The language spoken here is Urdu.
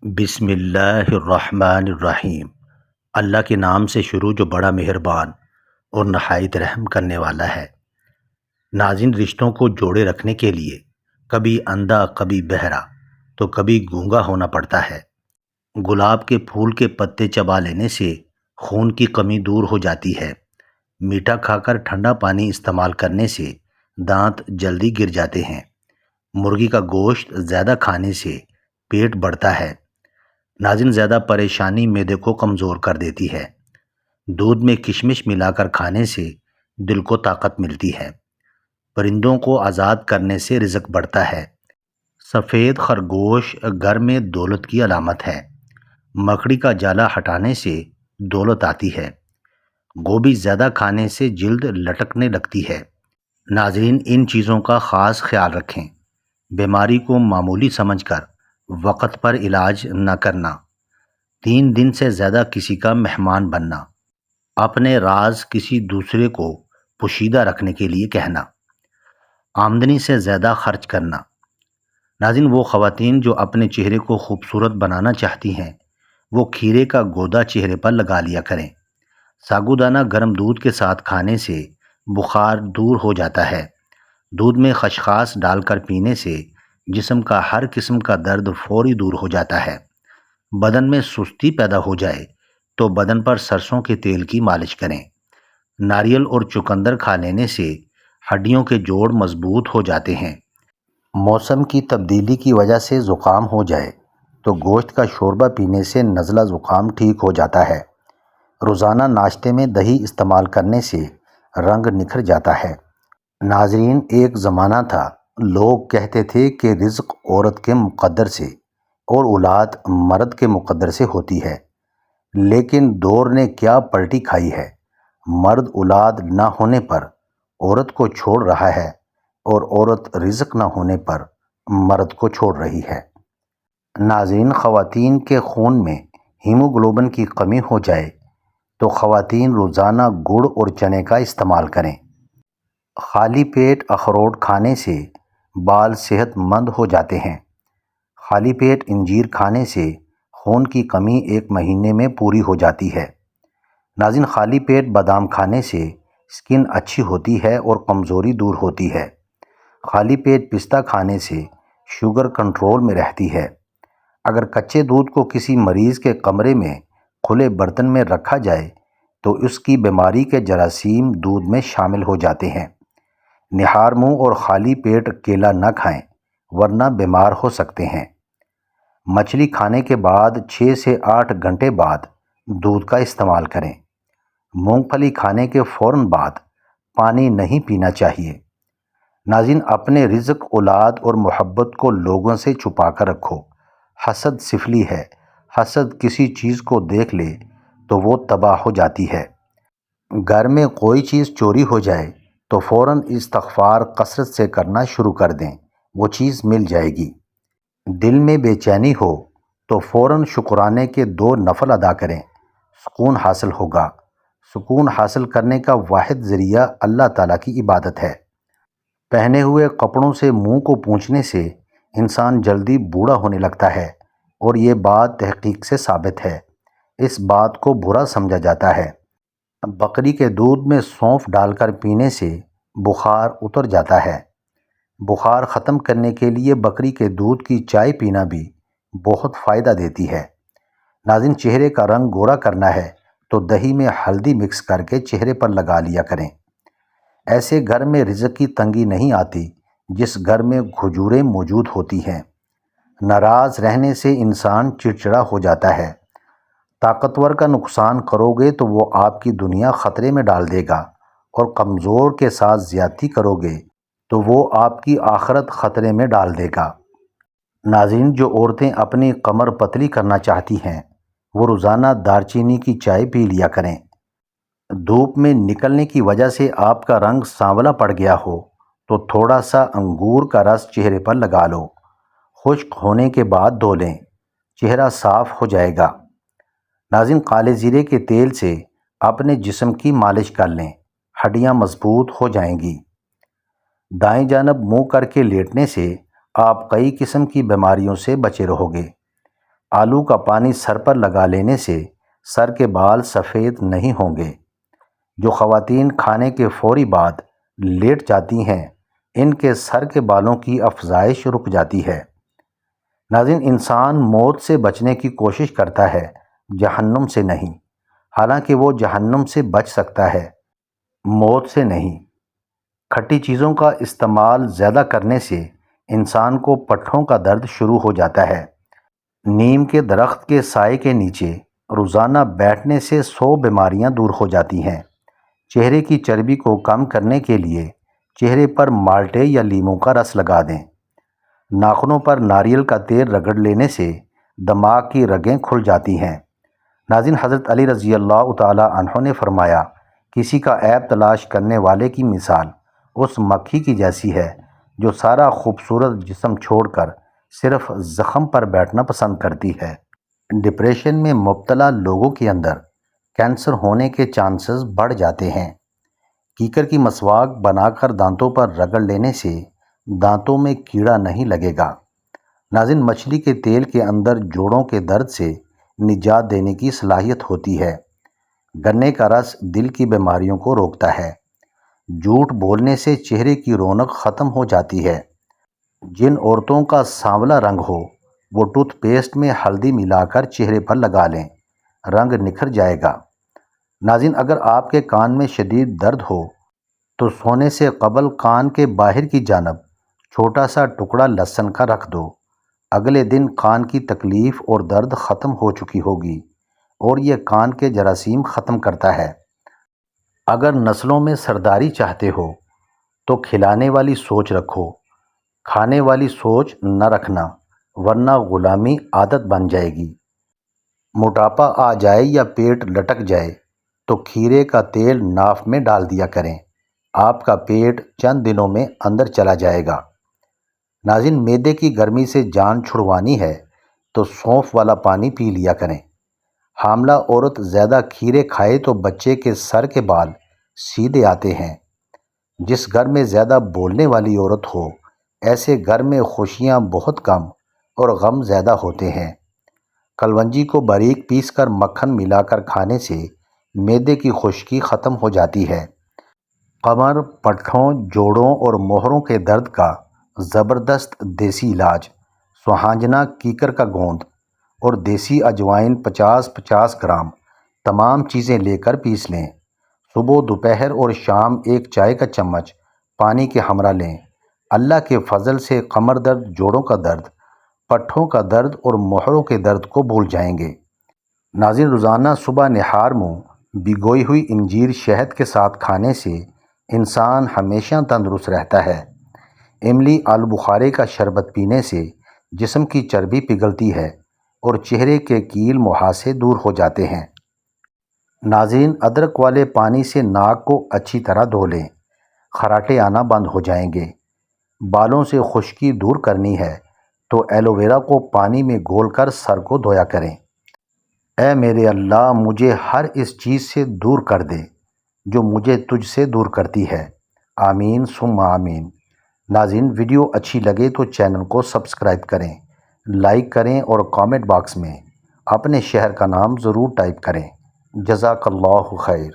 بسم اللہ الرحمن الرحیم۔ اللہ کے نام سے شروع جو بڑا مہربان اور نہایت رحم کرنے والا ہے۔ ناظرین، رشتوں کو جوڑے رکھنے کے لیے کبھی اندھا کبھی بہرا تو کبھی گونگا ہونا پڑتا ہے۔ گلاب کے پھول کے پتے چبا لینے سے خون کی کمی دور ہو جاتی ہے۔ میٹھا کھا کر ٹھنڈا پانی استعمال کرنے سے دانت جلدی گر جاتے ہیں۔ مرغی کا گوشت زیادہ کھانے سے پیٹ بڑھتا ہے۔ ناظرین، زیادہ پریشانی معدے کو کمزور کر دیتی ہے۔ دودھ میں کشمش ملا کر کھانے سے دل کو طاقت ملتی ہے۔ پرندوں کو آزاد کرنے سے رزق بڑھتا ہے۔ سفید خرگوش گھر میں دولت کی علامت ہے۔ مکڑی کا جالا ہٹانے سے دولت آتی ہے۔ گوبھی زیادہ کھانے سے جلد لٹکنے لگتی ہے۔ ناظرین، ان چیزوں کا خاص خیال رکھیں۔ بیماری کو معمولی سمجھ کر وقت پر علاج نہ کرنا۔ 3 دن سے زیادہ کسی کا مہمان بننا۔ اپنے راز کسی دوسرے کو پوشیدہ رکھنے کے لیے کہنا۔ آمدنی سے زیادہ خرچ کرنا۔ ناظرین، وہ خواتین جو اپنے چہرے کو خوبصورت بنانا چاہتی ہیں وہ کھیرے کا گودا چہرے پر لگا لیا کریں۔ ساگودانہ گرم دودھ کے ساتھ کھانے سے بخار دور ہو جاتا ہے۔ دودھ میں خشخاش ڈال کر پینے سے جسم کا ہر قسم کا درد فوری دور ہو جاتا ہے۔ بدن میں سستی پیدا ہو جائے تو بدن پر سرسوں کے تیل کی مالش کریں۔ ناریل اور چقندر کھا لینے سے ہڈیوں کے جوڑ مضبوط ہو جاتے ہیں۔ موسم کی تبدیلی کی وجہ سے زکام ہو جائے تو گوشت کا شوربہ پینے سے نزلہ زکام ٹھیک ہو جاتا ہے۔ روزانہ ناشتے میں دہی استعمال کرنے سے رنگ نکھر جاتا ہے۔ ناظرین، ایک زمانہ تھا لوگ کہتے تھے کہ رزق عورت کے مقدر سے اور اولاد مرد کے مقدر سے ہوتی ہے، لیکن دور نے کیا پلٹی کھائی ہے۔ مرد اولاد نہ ہونے پر عورت کو چھوڑ رہا ہے اور عورت رزق نہ ہونے پر مرد کو چھوڑ رہی ہے۔ ناظرین، خواتین کے خون میں ہیموگلوبن کی کمی ہو جائے تو خواتین روزانہ گڑ اور چنے کا استعمال کریں۔ خالی پیٹ اخروٹ کھانے سے بال صحت مند ہو جاتے ہیں۔ خالی پیٹ انجیر کھانے سے خون کی کمی 1 مہینے میں پوری ہو جاتی ہے۔ ناظرین، خالی پیٹ بادام کھانے سے سکن اچھی ہوتی ہے اور کمزوری دور ہوتی ہے۔ خالی پیٹ پستہ کھانے سے شوگر کنٹرول میں رہتی ہے۔ اگر کچے دودھ کو کسی مریض کے کمرے میں کھلے برتن میں رکھا جائے تو اس کی بیماری کے جراثیم دودھ میں شامل ہو جاتے ہیں۔ نہار منہ اور خالی پیٹ کیلا نہ کھائیں ورنہ بیمار ہو سکتے ہیں۔ مچھلی کھانے کے بعد 6 سے 8 گھنٹے بعد دودھ کا استعمال کریں۔ مونگ پھلی کھانے کے فوراً بعد پانی نہیں پینا چاہیے۔ ناظرین، اپنے رزق، اولاد اور محبت کو لوگوں سے چھپا کر رکھو۔ حسد سفلی ہے۔ حسد کسی چیز کو دیکھ لے تو وہ تباہ ہو جاتی ہے۔ گھر میں کوئی چیز چوری ہو جائے تو فوراً استغفار کثرت سے کرنا شروع کر دیں، وہ چیز مل جائے گی۔ دل میں بے چینی ہو تو فوراً شکرانے کے 2 نفل ادا کریں، سکون حاصل ہوگا۔ سکون حاصل کرنے کا واحد ذریعہ اللہ تعالیٰ کی عبادت ہے۔ پہنے ہوئے کپڑوں سے منہ کو پونچھنے سے انسان جلدی بوڑھا ہونے لگتا ہے اور یہ بات تحقیق سے ثابت ہے۔ اس بات کو برا سمجھا جاتا ہے۔ بکری کے دودھ میں سونف ڈال کر پینے سے بخار اتر جاتا ہے۔ بخار ختم کرنے کے لیے بکری کے دودھ کی چائے پینا بھی بہت فائدہ دیتی ہے۔ ناظرین، چہرے کا رنگ گورا کرنا ہے تو دہی میں ہلدی مکس کر کے چہرے پر لگا لیا کریں۔ ایسے گھر میں رزق کی تنگی نہیں آتی جس گھر میں کھجوریں موجود ہوتی ہیں۔ ناراض رہنے سے انسان چڑچڑا ہو جاتا ہے۔ طاقتور کا نقصان کرو گے تو وہ آپ کی دنیا خطرے میں ڈال دے گا اور کمزور کے ساتھ زیادتی کرو گے تو وہ آپ کی آخرت خطرے میں ڈال دے گا۔ ناظرین، جو عورتیں اپنی کمر پتلی کرنا چاہتی ہیں وہ روزانہ دارچینی کی چائے پی لیا کریں۔ دھوپ میں نکلنے کی وجہ سے آپ کا رنگ سانولا پڑ گیا ہو تو تھوڑا سا انگور کا رس چہرے پر لگا لو، خشک ہونے کے بعد دھو لیں، چہرہ صاف ہو جائے گا۔ ناظرین، کالے زیرے کے تیل سے اپنے جسم کی مالش کر لیں، ہڈیاں مضبوط ہو جائیں گی۔ دائیں جانب منہ کر کے لیٹنے سے آپ کئی قسم کی بیماریوں سے بچے رہو گے۔ آلو کا پانی سر پر لگا لینے سے سر کے بال سفید نہیں ہوں گے۔ جو خواتین کھانے کے فوری بعد لیٹ جاتی ہیں ان کے سر کے بالوں کی افزائش رک جاتی ہے۔ ناظرین، انسان موت سے بچنے کی کوشش کرتا ہے، جہنم سے نہیں، حالانکہ وہ جہنم سے بچ سکتا ہے، موت سے نہیں۔ کھٹی چیزوں کا استعمال زیادہ کرنے سے انسان کو پٹھوں کا درد شروع ہو جاتا ہے۔ نیم کے درخت کے سائے کے نیچے روزانہ بیٹھنے سے 100 بیماریاں دور ہو جاتی ہیں۔ چہرے کی چربی کو کم کرنے کے لیے چہرے پر مالٹے یا لیموں کا رس لگا دیں۔ ناخنوں پر ناریل کا تیل رگڑ لینے سے دماغ کی رگیں کھل جاتی ہیں۔ ناظرین، حضرت علی رضی اللہ تعالی عنہ نے فرمایا، کسی کا عیب تلاش کرنے والے کی مثال اس مکھی کی جیسی ہے جو سارا خوبصورت جسم چھوڑ کر صرف زخم پر بیٹھنا پسند کرتی ہے۔ ڈپریشن میں مبتلا لوگوں کے اندر کینسر ہونے کے چانسز بڑھ جاتے ہیں۔ کیکر کی مسواک بنا کر دانتوں پر رگڑ لینے سے دانتوں میں کیڑا نہیں لگے گا۔ ناظرین، مچھلی کے تیل کے اندر جوڑوں کے درد سے نجات دینے کی صلاحیت ہوتی ہے۔ گنے کا رس دل کی بیماریوں کو روکتا ہے۔ جھوٹ بولنے سے چہرے کی رونق ختم ہو جاتی ہے۔ جن عورتوں کا سانولا رنگ ہو وہ ٹوتھ پیسٹ میں ہلدی ملا کر چہرے پر لگا لیں، رنگ نکھر جائے گا۔ ناظرین، اگر آپ کے کان میں شدید درد ہو تو سونے سے قبل کان کے باہر کی جانب چھوٹا سا ٹکڑا لہسن کا رکھ دو۔ اگلے دن کان کی تکلیف اور درد ختم ہو چکی ہوگی اور یہ کان کے جراثیم ختم کرتا ہے۔ اگر نسلوں میں سرداری چاہتے ہو تو کھلانے والی سوچ رکھو، کھانے والی سوچ نہ رکھنا، ورنہ غلامی عادت بن جائے گی۔ موٹاپا آ جائے یا پیٹ لٹک جائے تو کھیرے کا تیل ناف میں ڈال دیا کریں، آپ کا پیٹ چند دنوں میں اندر چلا جائے گا۔ ناظرین، معدے کی گرمی سے جان چھڑوانی ہے تو سونف والا پانی پی لیا کریں۔ حاملہ عورت زیادہ کھیرے کھائے تو بچے کے سر کے بال سیدھے آتے ہیں۔ جس گھر میں زیادہ بولنے والی عورت ہو ایسے گھر میں خوشیاں بہت کم اور غم زیادہ ہوتے ہیں۔ کلونجی کو باریک پیس کر مکھن ملا کر کھانے سے معدے کی خشکی ختم ہو جاتی ہے۔ کمر، پٹھوں، جوڑوں اور موہروں کے درد کا زبردست دیسی علاج سوہانجنا کیکر کا گوند اور دیسی اجوائن 50-50 گرام تمام چیزیں لے کر پیس لیں۔ صبح، دوپہر اور شام ایک چائے کا چمچ پانی کے ہمراہ لیں۔ اللہ کے فضل سے کمر درد، جوڑوں کا درد، پٹھوں کا درد اور موہروں کے درد کو بھول جائیں گے۔ ناظرین، روزانہ صبح نہار منہ بھگوئی ہوئی انجیر شہد کے ساتھ کھانے سے انسان ہمیشہ تندرست رہتا ہے۔ املی آلو بخارے کا شربت پینے سے جسم کی چربی پگھلتی ہے اور چہرے کے کیل مہاسے دور ہو جاتے ہیں۔ ناظرین، ادرک والے پانی سے ناک کو اچھی طرح دھو لیں، خراٹے آنا بند ہو جائیں گے۔ بالوں سے خشکی دور کرنی ہے تو ایلو ویرا کو پانی میں گھول کر سر کو دھویا کریں۔ اے میرے اللہ، مجھے ہر اس چیز سے دور کر دے جو مجھے تجھ سے دور کرتی ہے، آمین ثم آمین۔ ناظرین، ویڈیو اچھی لگے تو چینل کو سبسکرائب کریں، لائک کریں اور کامنٹ باکس میں اپنے شہر کا نام ضرور ٹائپ کریں۔ جزاک اللہ خیر۔